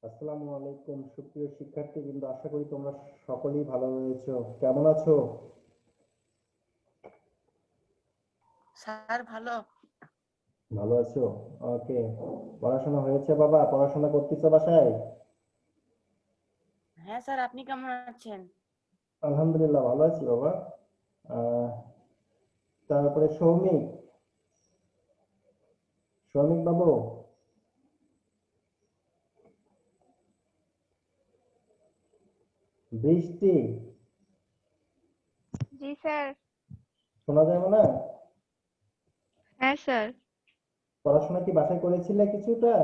আসসালামু আলাইকুম সুপ্রিয় শিক্ষার্থীবৃন্দ, আশা করি তোমরা সকলেই ভালো রয়েছো। কেমন আছো? স্যার ভালো। ভালো আছো? ওকে। পড়াশোনা হয়েছে বাবা? পড়াশোনা করতেছো বাসায়? হ্যাঁ স্যার, আপনি কেমন আছেন? আলহামদুলিল্লাহ ভালো আছি বাবা। আহ, তারপরে সৌমিক, সৌমিক বাবু, বৃষ্টি জি স্যার। শোনা যাবে না? হ্যাঁ স্যার। পড়াশোনা কি বাসায় করেছিলে কিছুটা?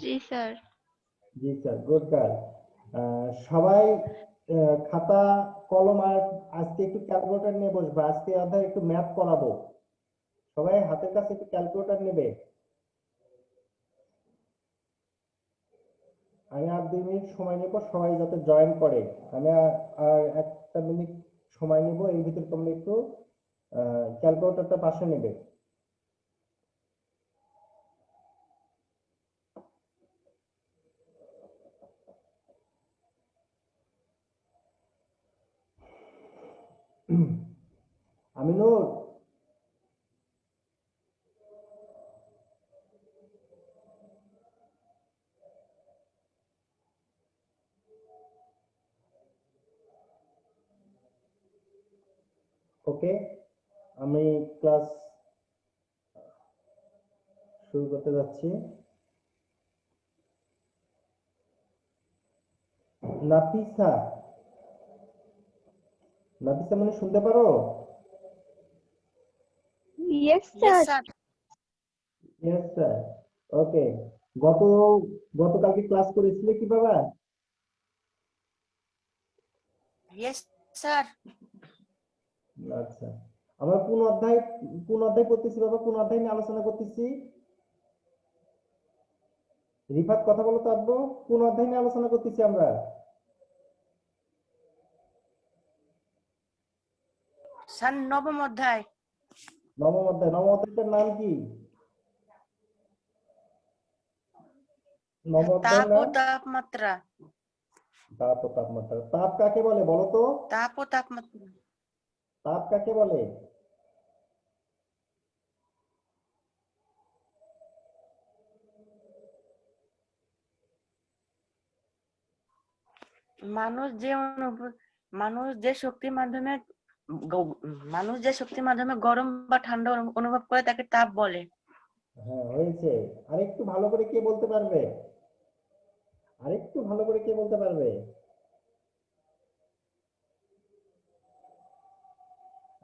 জি স্যার। জি স্যার, গুড গার্ল। সবাই খাতা কলম আর আজকে একটু ক্যালকুলেটর নিয়ে বসবে। আজকে অধ্যায় একটু ম্যাথ করাবো। সবাই হাতের কাছে একটু ক্যালকুলেটর নেবে। আমি আর 2 মিনিট সময় নেব, সবাই যাতে জয়েন করে। আমি আর 1 মিনিট সময় নেব, এর ভিতরে তোমরা একটু ক্যালকুলেটরটা পাশে নেবে। আমিনুর, ওকে, আমি ক্লাস শুরু করতে যাচ্ছি। নাফিসা, নাফিসা মানে শুনতে পারো? Yes yes sir. Sir. Yes sir. Okay. গত গতকালকে ক্লাস করেছিলে কি বাবা? ইয়েস স্যার। আচ্ছা, আমরা কোন অধ্যায় পড়তেছি বাবা? কোন অধ্যায় নিয়ে আলোচনা করতেছি? রিফাত কথা বলো তো আব্বু, কোন অধ্যায় নিয়ে আলোচনা করতেছি আমরা? স্যার নবম অধ্যায়। নবম অধ্যায়। নবম অধ্যায়টার নাম কি? নবম অধ্যায়ের তাপ ও নাম তাপমাত্রা। তাপ ও তাপমাত্রা। তাপ কাকে বলে বলো তো? তাপ ও তাপমাত্রা। তাপ কাকে বলে? মানুষ যে মানুষ যে শক্তির মাধ্যমে গ- মানুষ যে শক্তির মাধ্যমে গরম বা ঠান্ডা অনুভব করে তাকে তাপ বলে। হ্যাঁ, হয়েছে। আরেকটু ভালো করে কে বলতে পারবে? আরেকটু ভালো করে কে বলতে পারবে?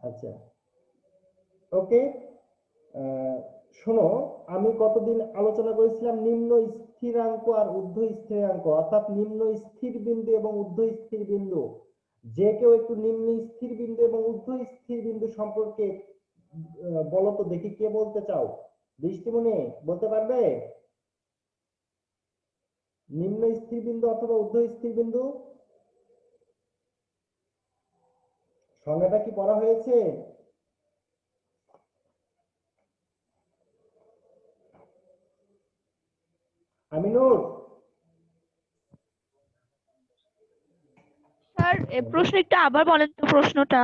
আচ্ছা, ওকে। আহ, শোনো, আমি কতদিন আলোচনা করেছিলাম নিম্ন স্থিরাঙ্ক আর ঊর্ধ্ব স্থিরাঙ্ক, অর্থাৎ নিম্ন স্থির বিন্দু এবং ঊর্ধ্ব স্থির বিন্দু। যে কেউ একটু নিম্ন স্থির বিন্দু এবং ঊর্ধ্ব স্থির বিন্দু সম্পর্কে বলো তো দেখি, কে বলতে চাও? দৃষ্টিমণি বলতে পারবে? নিম্ন স্থির বিন্দু অথবা ঊর্ধ্ব স্থির বিন্দু সংজ্ঞাটা কি পড়া হয়েছে? আমিনুর, স্যার প্রশ্ন একটু আবার বলেন তো প্রশ্নটা।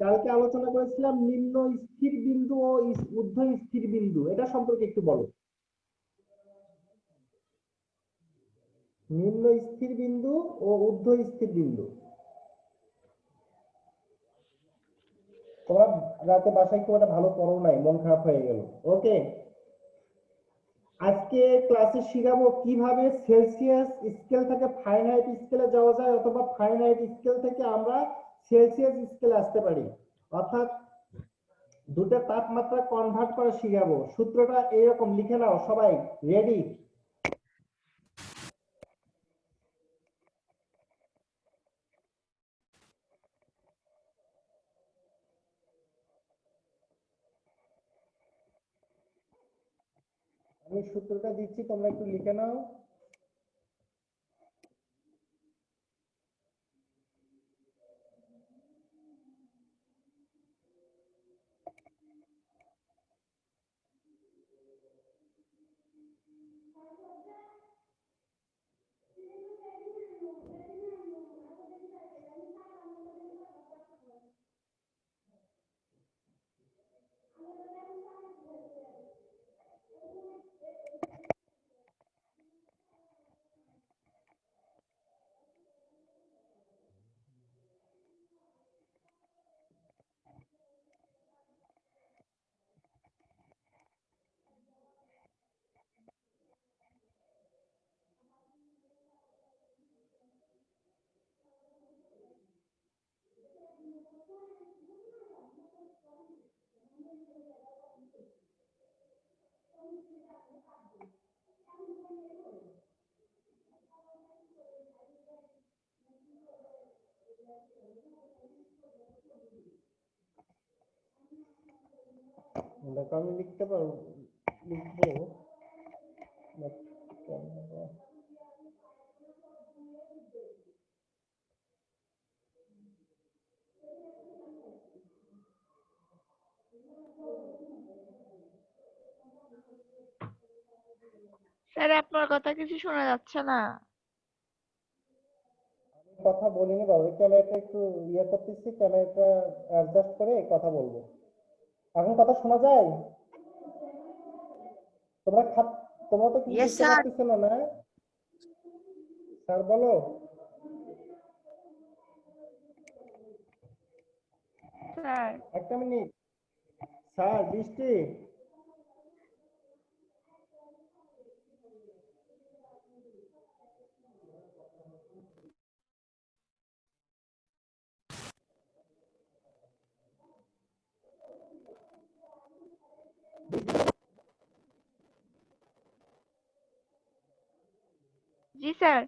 কালকে আলোচনা করেছিলাম নিম্ন স্থির বিন্দু ও ঊর্ধ্ব স্থির বিন্দু, এটা সম্পর্কে একটু বলো। নিম্ন স্থির বিন্দু ও ঊর্ধ্ব স্থির বিন্দু। তোমরা রাতে বাসায় খুব একটা ভালো পড়ো নাই, মন খারাপ হয়ে গেল। ওকে, আজকে ক্লাসে শিখাবো কিভাবে সেলসিয়াস স্কেল থেকে ফারেনহাইট স্কেলে যাওয়া যায়, অথবা ফারেনহাইট স্কেল থেকে আমরা সেলসিয়াস স্কেলে আসতে পারি। অর্থাৎ দুটো তাপমাত্রা কনভার্ট করা শিখাবো। সূত্রটা এইরকম, লিখে নাও সবাই। রেডি? আমি সূত্রটা দিচ্ছি, তোমরা একটু লিখে নাও। দেখো আমি লিখতে পারবো, লিখবো but স্যার আপনার কথা কিছু শোনা যাচ্ছে না। কথা বলিনি বাবু, ক্যামেরাটা একটু ইয়ে করতেছি, ক্যামেরাটা অ্যাডজাস্ট করে কথা বলবো। এখন কথা শোনা যায়? তোমরা তোমরা তো কিছু Yes, বুঝতে sir. পারতেছো না, না? স্যার বলো। স্যার একটা মিনিট। স্যার বৃষ্টি, জি স্যার।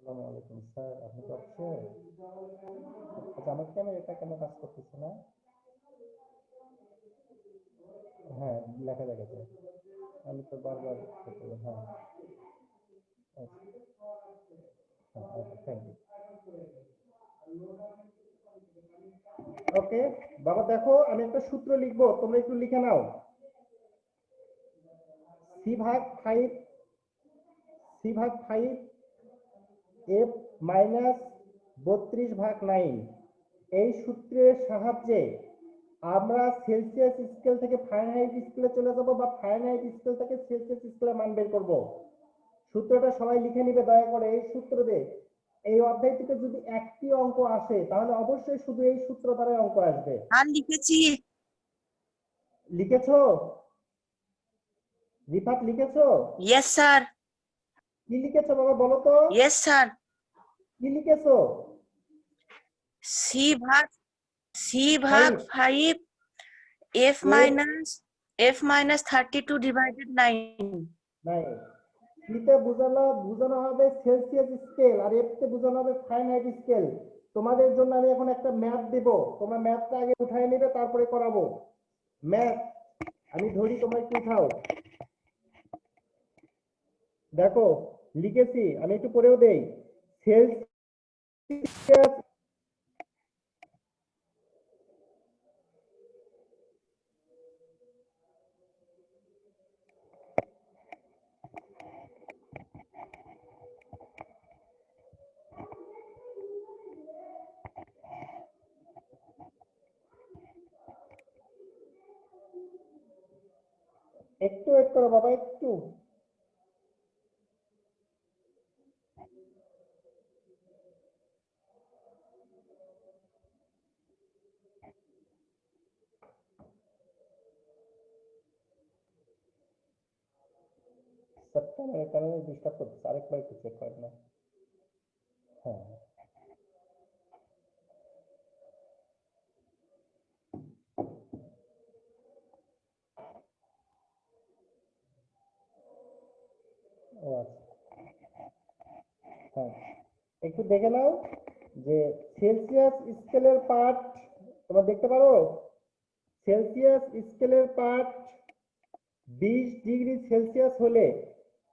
আসসালামু আলাইকুম স্যার, আপনি তো আছেন? আচ্ছা, আমার ক্যামেরাটা কেন কাজ করতেছে না? হ্যাঁ, লেখা দেখাচ্ছে। আমি তো বারবার হ্যাঁ, থ্যাংক ইউ। ওকে বাবা, দেখো আমি একটা সূত্র লিখবো, তোমরা একটু লিখে নাও। c/5 f মাইনাস 32/9, এই সূত্রের সাহায্যে আমরা সেলসিয়াস স্কেল থেকে ফারেনহাইট স্কেলে চলে যাব, বা ফারেনহাইট স্কেল থেকে সেলসিয়াস স্কেলে মান বের করব। সূত্রটা সবাই লিখে নিবে দয়া করে। এই সূত্র দিয়ে এই অধ্যায় থেকে যদি একটি অঙ্ক আসে তাহলে অবশ্যই শুধু এই সূত্র দ্বারা অঙ্ক আসবে। আর লিখেছি। লিখেছো? রিফাত লিখেছো? Yes, sir. কি লিখেছো বাবা বলো তো? Yes, sir. কি লিখেছো? C ভাগ 5 f minus 32 divided 9. নাই, সিতে বোঝানো হবে সেলসিয়াস স্কেল, আর এফতে বোঝানো হবে ফারেনহাইট স্কেল। তোমাদের জন্য আমি এখন একটা ম্যাথ দেব, তোমরা ম্যাথটা আগে উঠাই নিবে, তারপরে করাবো ম্যাথ। আমি ধরি, তোমরা একটু উঠাও। দেখো লিখেছি, আমি একটু পরেও দেই। সেলসিয়াস একটু ওয়েট করো বাবা, একটু। সেপ্টেম্বরের কারণে ডিস্টার্ব করতেছে, আরেকবার একটু চেক করেন না। হ্যাঁ, ও আচ্ছা, হ্যাঁ একটু দেখে নাও যে সেলসিয়াস স্কেলের পার্ট তোমরা দেখতে পারো। সেলসিয়াস স্কেলের পার্ট 20 ডিগ্রি সেলসিয়াস হলে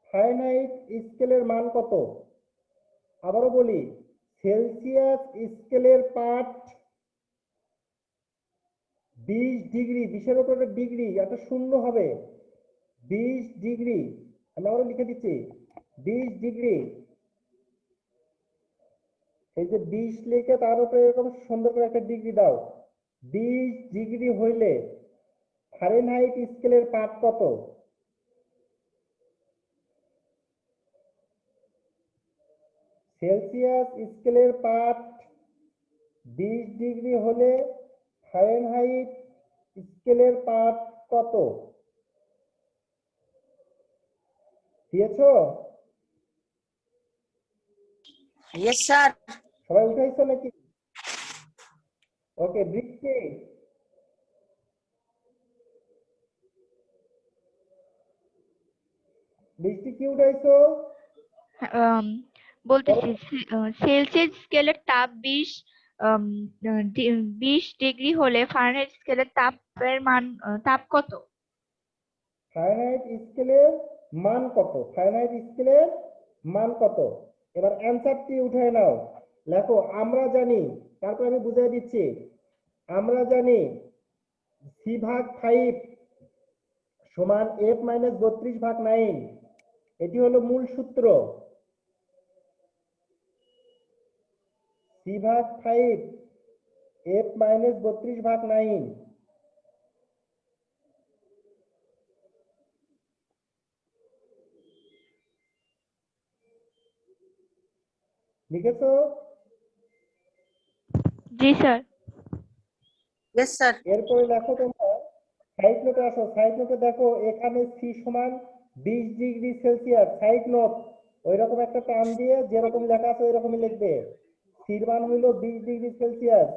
ফারেনহাইট স্কেলের মান কত? আবারও বলি, সেলসিয়াস স্কেলের পার্ট 20 ডিগ্রি, 20-এর উপরে ডিগ্রি, একটা শূন্য হবে। 20 ডিগ্রি, আমি আবারও লিখে দিচ্ছি, 20 ডিগ্রি, এই যে 20 লিখে তার উপরে এরকম সুন্দর করে একটা ডিগ্রি দাও। 20 ডিগ্রি হইলে ফারেনহাইট স্কেলের পার্ট কত? সেলসিয়াস স্কেলের পার্ট 20 ডিগ্রি হলে ফারেনহাইট স্কেলের পাঠ কত? দিয়েছো? Yes sir. সবাই উঠাইছো নাকি? ওকে, বৃষ্টি বৃষ্টি কি উঠাইছো? বলতেছি সেলসিয়াস স্কেলের তাপ 20 ডিগ্রি হলে ফারেনহাইট স্কেলের তাপের মান তাপ কত? ফারেনহাইট স্কেলের মান কত? ফারেনহাইট স্কেলের মান কত? এবার অ্যান্সারটি উঠায় নাও, লেখো আমরা জানি, তারপর আমি বুঝিয়ে দিচ্ছি। আমরা জানি c/5 সমান f-32/9, এটি হলো মূল সূত্র। c/5 f-32/9। লিখেছো? জি স্যার। Yes sir. এরপরে লেখো তোমরা সাইড নোটে আসো। সাইড নোটে দেখো এখানে c সমান 20 ডিগ্রি সেলসিয়াস। সাইড নোট ওই রকম একটা টান দিয়ে যেরকম লেখা আছে ওই রকমই লিখবে। c মান হইল 20 ডিগ্রি সেলসিয়াস।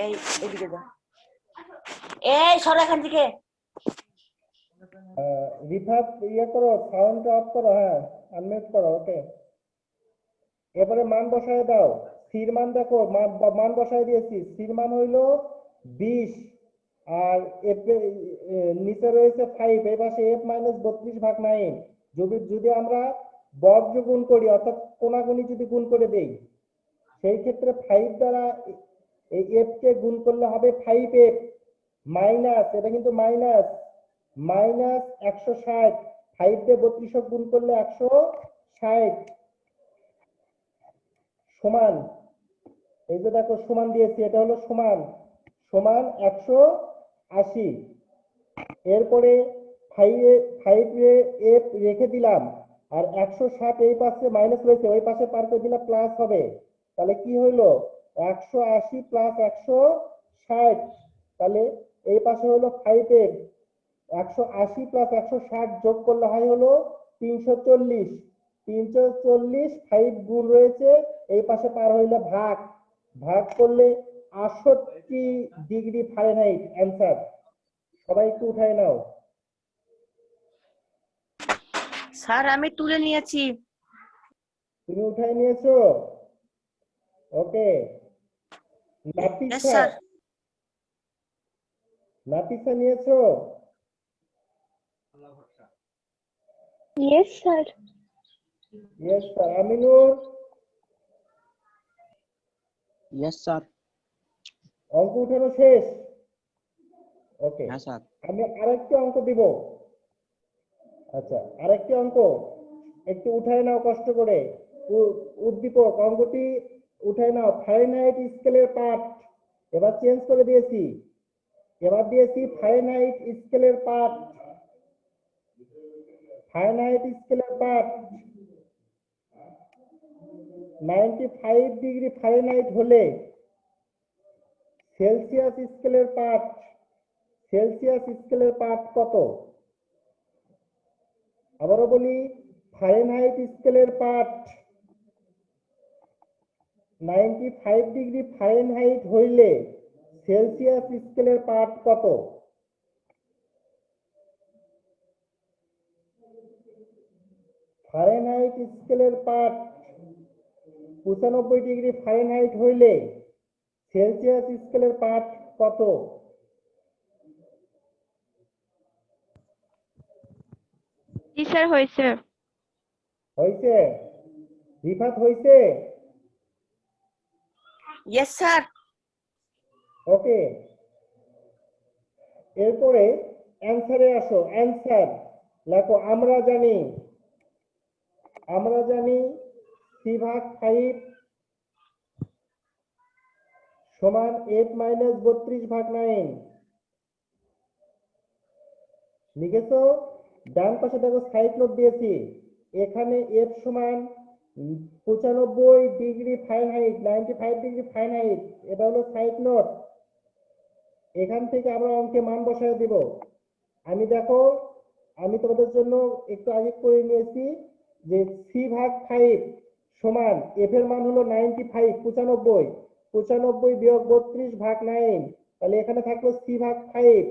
এই এদিকে যা। এই সর এখান থেকে। রিফাত ইয়ে করো, সাউন্ড অফ করো, হ্যাঁ আনমিউট করো। ওকে, এবারে মান বসায় দাও। সির মান দেখো, মান বসায় দিয়েছি। সির মান হইল 20 আর এফ নিচে রয়েছে 5, এই পাশে f-32/9। যদি আমরা বর্গ গুণ করি অর্থাৎ কোনাগুনি যদি গুণ করে দেই, সেই ক্ষেত্রে 5 দ্বারা এই f কে গুণ করলে হবে 5f মাইনাস, এটা কিন্তু মাইনাস 160। 5 দিয়ে 32 গুণ করলে 160 সমান, এই যে দেখো সমান দিয়েছি, এটা হলো সমান 180। এরপরে 5 এফ রেখে দিলাম, আর 160 এই পাশে মাইনাস রয়েছে, ওই পাশে পার করে দিলে প্লাস হবে। তাহলে কি হইলো 180 প্লাস 160, তাহলে এই পাশে হলো 5 এফ। 180 প্লাস 160 যোগ করলে হয় হলো 340। 340 5 গুণ রয়েছে, এই পাশে পার হইলো ভাগ, ভাগ করলে 68 ডিগ্রি ফারেনহাইট অ্যান্সার। সবাই একটু উঠায় নাও। স্যার আমি তুলে নিয়েছি। তুমি উঠায় নিয়েছো? ওকে, ইয়েস নাফিসা, স্যার। নাফিসা নিয়েছো? Yes sir. Yes sir. Aminur? Yes sir. অঙ্ক উঠানো শেষ? ওকে, हाँ सर। আমি আরেকটি অঙ্ক দিব। আচ্ছা, আরেকটি অঙ্ক একটু উঠায় নাও কষ্ট করে। উদ্দীপক অঙ্কটি উঠায় নাও। ফারেনহাইট স্কেলের পাঠ এবার চেঞ্জ করে দিয়েছি, এবার দিয়েছি ফারেনহাইট স্কেলের পাঠ। ফারেনহাইট স্কেলের পাঠ 95 ডিগ্রি ফারেনহাইট হলে সেলসিয়াস স্কেলের পাঠ, সেলসিয়াস স্কেলের পাঠ কত? আবারও বলি, ফারেনহাইট স্কেলের পাঠ 95 ডিগ্রি ফারেনহাইট হইলে সেলসিয়াস স্কেলের পাঠ কত? ফারেনহাইট স্কেলের পাঠ 95 ডিগ্রি ফারেনহাইট হইলে সেলসিয়াস স্কেলের পাঠ কত? জি স্যার, হয়েছে। হইছে? রিফাত হইছে? Yes sir. ওকে, এরপরে অ্যান্সারে আসো। অ্যান্সার লেখো আমরা জানি, আমরা জানি c/5 সমান f-32/9। লিখেছো? ডান পাশে দেখো সাইড নোট দিয়েছি, এখানে f সমান 95 ডিগ্রি ফারেনহাইট, 95 ডিগ্রি ফারেনহাইট, এটা হলো সাইড নোট। এখান থেকে আমরা অঙ্কে মান বসায় দিব। আমি দেখো, আমি তোমাদের জন্য একটু আগে করে নিয়েছি যে c/5 সমান f এর মান হলো 95, 95, 95 বিয়োগ 32/9, তাহলে এখানে থাকলো c/5।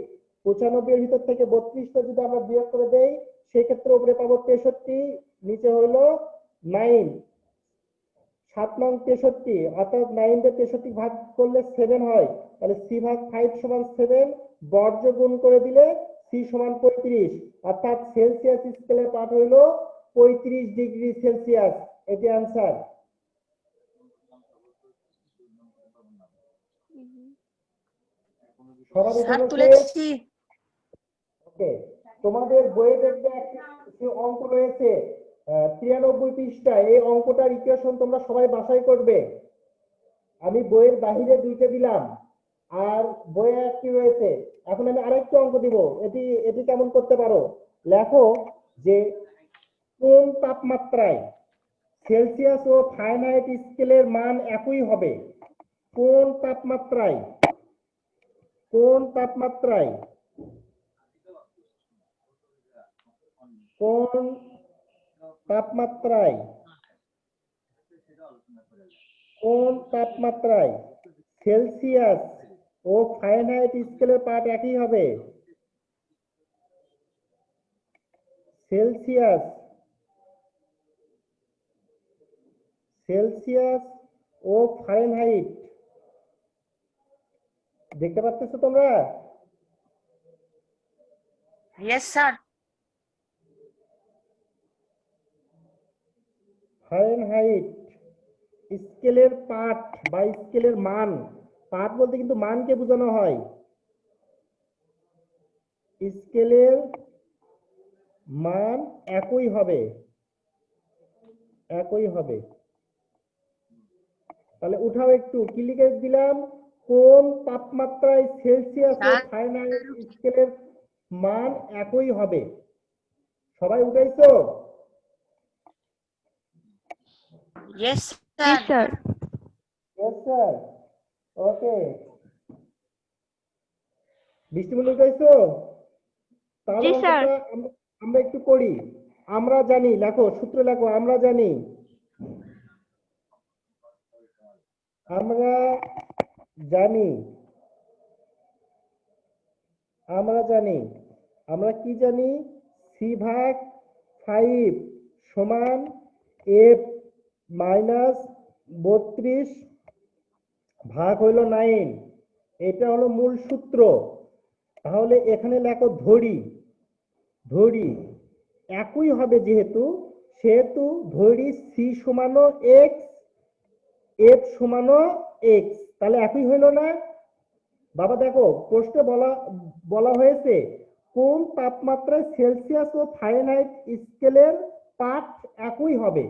95 এর ভিতর থেকে 32টা যদি আমরা বিয়োগ করে দেই, সেক্ষেত্রে উপরে পাবো 63, নিচে হলো 9, 7 নং 63, অর্থাৎ 9 দিয়ে 63 ভাগ করলে 7 হয়, তাহলে c/5 সমান 7, বর্জ্য গুণ করে দিলে c সমান 35, অর্থাৎ সেলসিয়াস স্কেলের পাঠ হইল 35 ডিগ্রি সেলসিয়াস। এটি आंसर। সবার স্যার উত্তর তুলেছি। ওকে, তোমাদের বইয়ে দেখবে একটা অঙ্ক রয়েছে 93 পৃষ্ঠা। এই অঙ্কটার ইকুয়েশন তোমরা সবাই বাছাই করবে। আমি বইয়ের বাহিরে দুইটা দিলাম, আর বইয়ে একটি রয়েছে। এখন আমি আরেকটা অঙ্ক দিব, এটি এটি কেমন করতে পারো, লেখো যে কোন তাপমাত্রায় সেলসিয়াস ও ফারেনহাইট স্কেলের মান একই হবে। কোন তাপমাত্রায়, কোন তাপমাত্রায়, কোন তাপমাত্রায়, কোন তাপমাত্রায় সেলসিয়াস ও ফারেনহাইট স্কেলের পাঠ একই হবে। সেলসিয়াস, সেলসিয়াস ও ফারেনহাইট, দেখতে পাচ্ছো তোমরা? Yes sir. ফারেনহাইট স্কেলের পাঠ বা স্কেলের মান, পাঠ বলতে কিন্তু মানকে বোঝানো হয়। স্কেলের মান একই হবে, একই হবে। তাহলে উঠাও একটু, কি লিখে দিলাম, কোন তাপমাত্রায় সেলসিয়াস ও ফারেনহাইট স্কেলের মান একই হবে। সবাই উঠাইছো? ইয়েস জি sir. Sir. Yes, sir. Okay. Brishtimoni উঠাইছো? তাহলে জি স্যার। অঙ্কটা আমরা একটু করি। আমরা জানি, লেখো, সূত্র লেখো, আমরা জানি, আমরা জানি, আমরা জানি, আমরা কি জানি, c/5 সমান f মাইনাস 32 ভাগ হইল 9, এটা হলো মূল সূত্র। তাহলে এখানে লেখো ধরি, ধরি একই হবে যেহেতু, সেহেতু ধরি c সমানো x, f সমানো x, তাহলে একই হইল না? বাবা দেখো, প্রশ্নে বলা বলা হয়েছে কোন তাপমাত্রায় সেলসিয়াস ও ফারেনহাইট স্কেলের পাঠ একই হবে।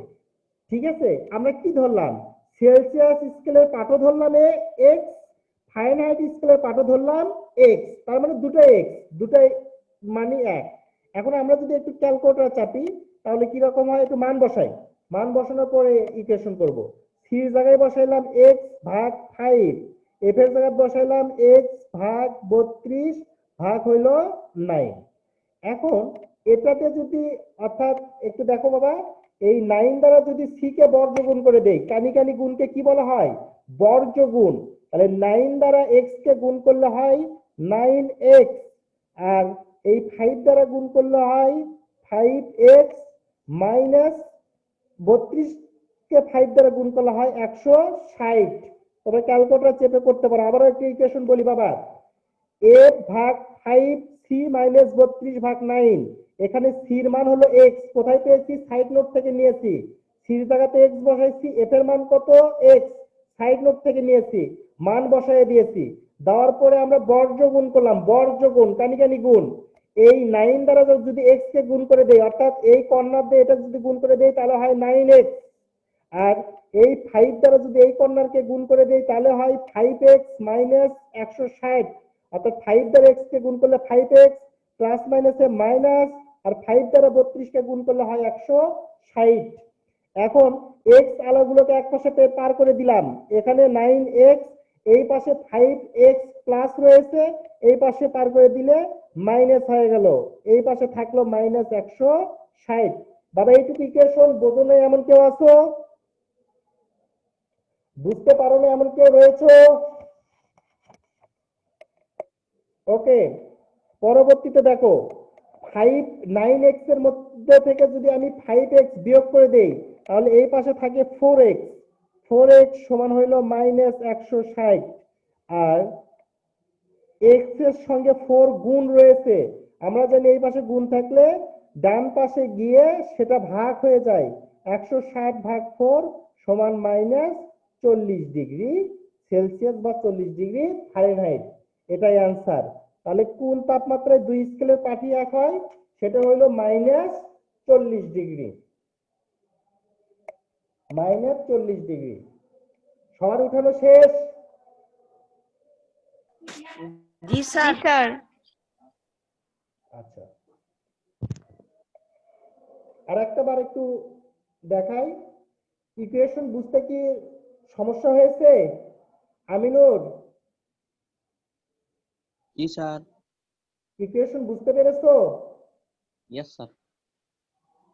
ঠিক আছে, আমরা কি ধরলাম, সেলসিয়াস স্কেলের পাঠও ধরলাম এক্স, ফারেনহাইট স্কেলের পাঠও ধরলাম এক্স, তার মানে দুটো এক্স, দুটাই মানে এক। এখন আমরা যদি একটু ক্যালকুলেটর চাপি, তাহলে কি রকম হয়, একটু মান বসাই। মান বসানোর পরে ইকুয়েশন করব। সি এর জায়গায় বসাইলাম এক্স ভাগ 5, এফ এর জায়গায় বসাইলাম এক্স ভাগ 32 ভাগ হইল 9। এখন এটাকে যদি, অর্থাৎ একটু দেখো বাবা, এই 9 দ্বারা যদি সি কে বর্গ গুণ করে দেই, কানি কানি গুণকে কি বলা হয়, বর্জ্য গুণ। তাহলে 9 দ্বারা এক্স কে গুণ করলে হয় 9x, আর এই 5 দ্বারা গুণ করলে হয় 5x, মাইনাস 32 কে 5 দ্বারা গুণ করলে হয় 160। তবে ক্যালকুলেটর চেপে করতে পারো। আবার একটা ইকুয়েশন বলি বাবা, f ভাগ 5 c মাইনাস 32 ভাগ 9, এখানে c এর মান হলো x, কোথায় পেয়েছি, সাইড নোট থেকে নিয়েছি। c এর জায়গাতে x বসাইছি, f এর মান কত, x, সাইড নোট থেকে নিয়েছি, মান বসায় দিয়েছি। দেওয়ার পরে আমরা বর্জ্য গুণ করলাম, বর্জ্য গুণ, কানি কানি গুণ। এই 9 দ্বারা যদি x কে গুণ করে দেই, অর্থাৎ এই কর্নার দিয়ে এটা যদি গুণ করে দেই, তাহলে হয় 9x, আর এই 5 দ্বারা যদি এই কর্নারকে গুণ করে দেই, তাহলে হয় 5x মাইনাস 160, অর্থাৎ 5 দ্বারা x কে গুণ করলে 5x, প্লাস মাইনাসে মাইনাস, আর 5 দ্বারা 32 কে গুণ করলে হয় 160। এখন এক্স আলোগুলোকে এক পাশে পার করে দিলাম, এখানে 9x, এই পাশে 5x প্লাস রয়েছে, এই পাশে পার করে দিলে মাইনাস হয়ে গেল, এই পাশে থাকলো -160। বাবা এইটুকু ইকুয়েশন বোঝো না এমন কেউ আছো? বুঝতে পারো না এমন কেউ রয়েছে? ওকে, পরবর্তীতে দেখো 9x এর মধ্যে থেকে যদি আমি 5x বিয়োগ করে দেই তাহলে এই পাশে থাকে 4x, 4x সমান হইলো -160, আর x এর সঙ্গে 4 গুণ রয়েছে, আমরা জানি এই পাশে গুণ থাকলে ডান পাশে গিয়ে সেটা ভাগ হয়ে যায়, 160 ভাগ 4 সমান -40°C বা 40°F। এটাই आंसर। তাহলে কোন তাপমাত্রায় দুই স্কেলের পাঠই এক হয়? সেটা হলো -40°, -40°। সবার উঠানো শেষ? জি জি স্যার। স্যার। আচ্ছা, আর একটা বার একটু দেখাই, ইকুয়েশন বুঝতে কি সমস্যা হয়েছে? আমিনুর, জি স্যার। ইকুয়েশন বুঝতে পেরেছো? Yes sir.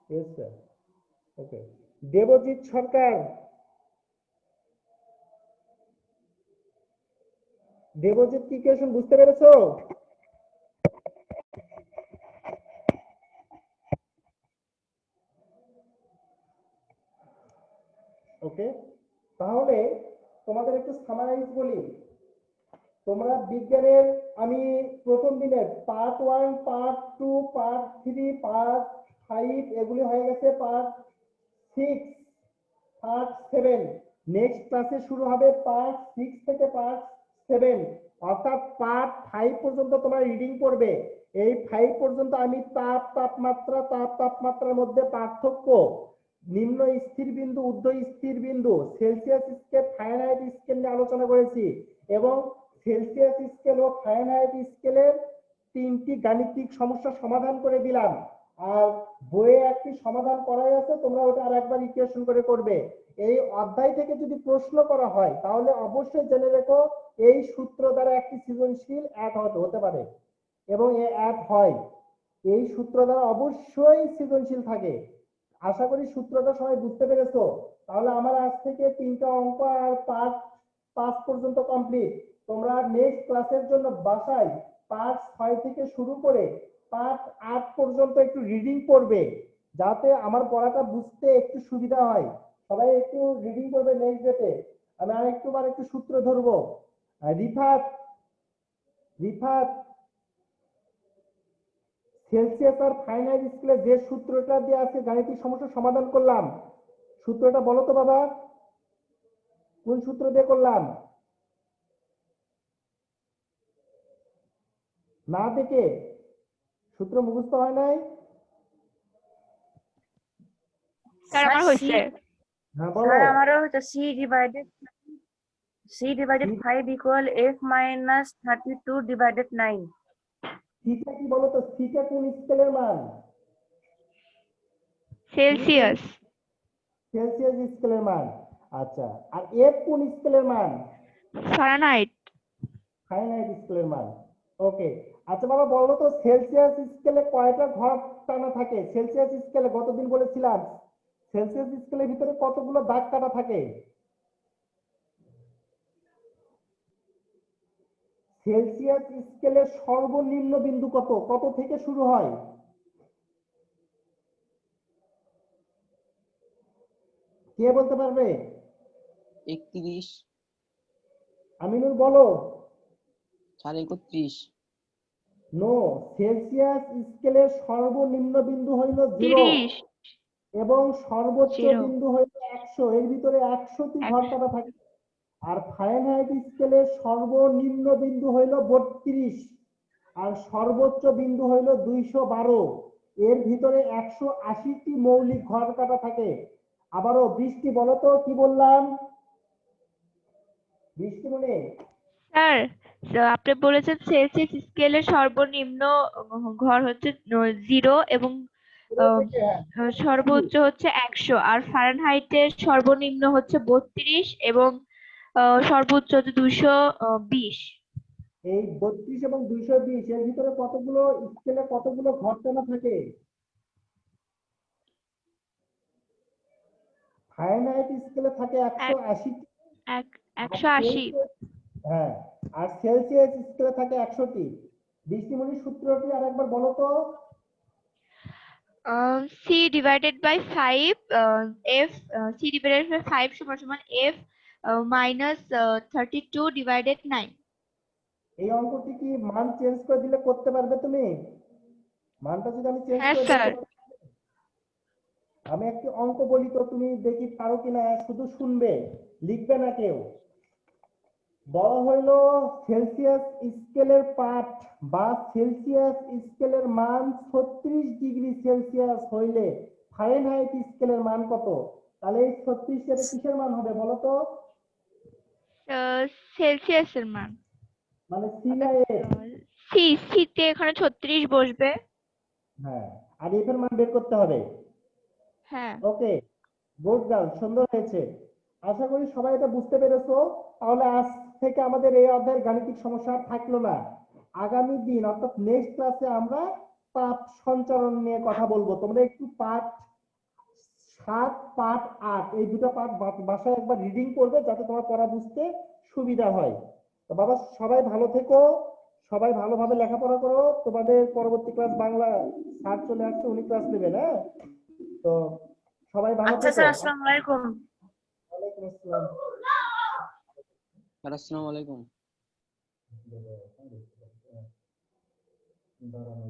Yes sir. Okay, Debjit Sarkar, Debjit কি ইকুয়েশন বুঝতে পেরেছো? ওকে, তাহলে তোমাদের একটু সামারাইজ বলি। তোমরা বিজ্ঞানের আমি প্রথম দিনের পার্ট 1, পার্ট 2, পার্ট 3, পার্ট 5 এগুলি হয়ে গেছে, পার্ট 6, পার্ট 7, নেক্সট ক্লাসে শুরু হবে পার্ট 6 থেকে পার্ট 7, অর্থাৎ পার্ট 5 পর্যন্ত তোমরা রিডিং করবে। এই 5 পর্যন্ত আমি তাপমাত্রার মধ্যে পার্থক্য, নিম্ন স্থির বিন্দু, ঊর্ধ্ব স্থির বিন্দু, সেলসিয়াস স্কেল, ফারেনহাইট স্কেল নিয়ে আলোচনা করেছি, এবং সেলসিয়াস স্কেল ও ফারেনহাইট স্কেলের 3টি গাণিতিক সমস্যা সমাধান করে দিলাম। আর বইয়ে একটি সমাধান করাই আছে, তোমরা ওটা আর একবার ইকুয়েশন করে করবে। এই অধ্যায় থেকে যদি প্রশ্ন করা হয় তাহলে অবশ্যই জেনে রেখো এই সূত্র দ্বারা একটি সৃজনশীল অ্যাড হতে পারে, এবং অ্যাড হয়। এই সূত্র দ্বারা অবশ্যই সৃজনশীল থাকে। আশা করি সূত্রটা সবাই বুঝতে পেরেছো। তাহলে আমার আজ থেকে 3টা অঙ্ক আর পার্ট 5 পর্যন্ত কমপ্লিট। তোমরা নেক্সট ক্লাসের জন্য বাসায় পার্ট 6 থেকে শুরু করে পার্ট 8 পর্যন্ত একটু রিডিং করবে, যাতে আমার পড়াটা বুঝতে একটু সুবিধা হয়। সবাই একটু রিডিং করবে নেক্সট ডেতে। আমি একটু সূত্র ধরবো। রিফাত, রিফাত, সেলসিয়াস আর ফারেনহাইট স্কেলে যে সূত্রটা দিয়ে আছে গাণিতিক সমস্যা সমাধান করলাম, সূত্রটা বলো তো বাবা, কোন সূত্র দিয়ে করলাম? না দেখে সূত্র মুখস্থ হয় নাই? স্যার আমার হয়েছে। হ্যাঁ বলো। স্যার আমারও হচ্ছে C divided 5 equal F minus 32 divided 9. Theta কি বলো তো, থিটা কোন স্কেলের মান? সেলসিয়াস। সেলসিয়াস স্কেলের মান। আচ্ছা, আর এফ কোন স্কেলের মান? ফারেনহাইট। ফারেনহাইট স্কেলের মান। ওকে, আচ্ছা বাবা বলো তো সেলসিয়াস স্কেলে কয়টা ঘর টানা থাকে? সেলসিয়াস স্কেলে গতদিন বলেছিলাম সেলসিয়াস স্কেলের ভিতরে কতগুলো দাগ কাটা থাকে? সেলসিয়াস স্কেলের সর্বনিম্ন বিন্দু কত, কত থেকে শুরু হয়? কে বলতে পারবে? 31। আমিনুর বলো। 31.5। নো, সেলসিয়াস স্কেলের সর্বনিম্ন বিন্দু হইল 0 30। এবং সর্বোচ্চ 0। বিন্দু হইল 100, এর ভিতরে 100টি ঘর 100। কাটা থাকে। আর ফারেনহাইট স্কেলের সর্বনিম্ন বিন্দু হইল 32 আর সর্বোচ্চ বিন্দু হইল 212, এর ভিতরে 180টি মৌলিক ঘর কাটা থাকে। আবারও বৃষ্টি বলো তো কি বললাম? বৃষ্টি মনে? স্যার আপনি বলেছেন সেলসিয়াস স্কেলের সর্বনিম্ন ঘর হচ্ছে 0 এবং সর্বোচ্চ হচ্ছে 100 আর ফারেনহাইটের সর্বনিম্ন হচ্ছে 32 এবং সর্বোচ্চ হচ্ছে 220। এই 32 এবং 220 এর ভিতরে কতগুলো স্কেলে কতগুলো ঘর টানা থাকে? ফারেনহাইট স্কেলে থাকে 180 180। হ্যাঁ, আর সেলসিয়াস স্কেলে থাকে 100টি। বৃষ্টিমণি সূত্রটি আরেকবার বলো তো। C divided by 5 C divided by 5 সমান সমান F minus 32 divided 9। এই অঙ্কটি কি মান চেঞ্জ করে দিলে করতে পারবে তুমি? মানটা যদি আমি চেঞ্জ হ্যাঁ করে স্যার। দিতে পারি, আমি একটি অঙ্ক বলি তো তুমি দেখি পারো কিনা, শুধু শুনবে, লিখবে না কেউ। বলা হইলো সেলসিয়াস স্কেলের পাঠ বা সেলসিয়াস স্কেলের মান 36 ডিগ্রি সেলসিয়াস হইলে ফারেনহাইট স্কেলের মান কত? তাহলে এই 36 এর কিসের মান হবে বলো তো? সেলসিয়াসের মান। মানে সি না এফ? সি তে এখানে 36 বসবে। হ্যাঁ, আর এফ এর মান বের করতে হবে। হ্যাঁ ওকে, গুড গার্ল, সুন্দর হয়েছে। আশা করি সবাই এটা বুঝতে পেরেছো। তাহলে আজ থেকে আমাদের এই অধ্যায়ের গাণিতিক সমস্যা আর থাকলো না। আগামী দিন অর্থাৎ নেক্সট ক্লাসে আমরা তাপ সঞ্চারণ নিয়ে কথা বলবো। তোমরা একটু পাঠ 7, পাঠ 8 এই দুটো পাঠ বাসায় একবার রিডিং করবে যাতে তোমার পড়া বুঝতে সুবিধা হয়। তো বাবা সবাই ভালো থেকো, সবাই ভালোভাবে লেখাপড়া করো। তোমাদের পরবর্তী ক্লাস বাংলা স্যার চলে আসছে, উনি ক্লাস নেবেন। হ্যাঁ, তো সবাই ভালো আচ্ছা থেকো। স্যার, আসসালামু আলাইকুম। ওয়ালাইকুম আসসালাম। স্যার আসসালামু আলাইকুম। দাঁড়ানো